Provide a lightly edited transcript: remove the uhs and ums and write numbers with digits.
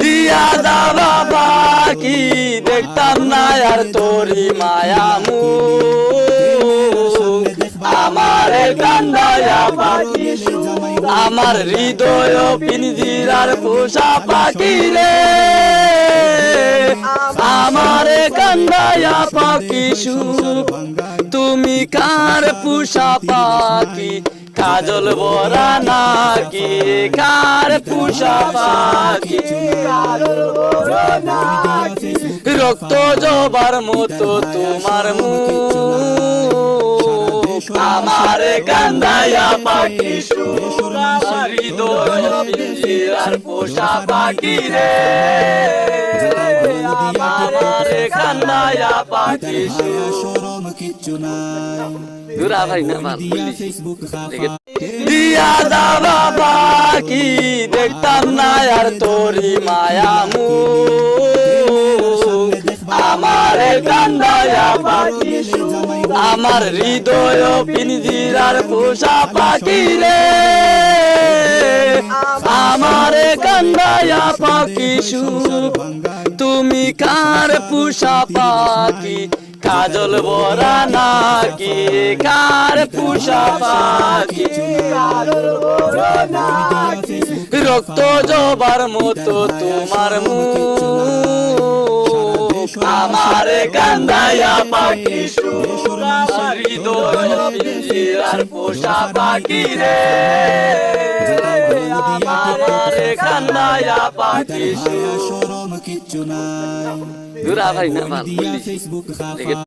দিয়া যাবা পাখি দেখতাম না আর তোরি মায়ামু আমার কান্দায়া পাখি আমার হৃদয় পিঞ্জিরার পোষা পাখি রে আমার কান্দায়া পাখি তুমি কার পোষা পাখি কাজল বরা নাকি কার পোষা পাখি রক্ত জবার মতো তোমার মুখ আমার কান্দায়া পাখি হৃদয় পিঞ্জিরার পোষা পাখি রে আমার কান্দায়া পাখি দুরা ভাই না দিয়া যাবা পাখি দেখতাম না আর তোরি মায়ামু আমার কান্দায়া পাখি আমার হৃদয় পিঞ্জিরার পোষা পাখি রে আমার কান্দায়া পাখি তুমি কার পোষা পাখি কাজল বরা নাকি কার পোষা পাখি রক্ত জবার মতো তোমার মুখ আমার কান্দায়া পাখি হৃদয় পিঞ্জিরার পোষা পাখি রে আমার কান্দায়া পাখি দুরা ভাই না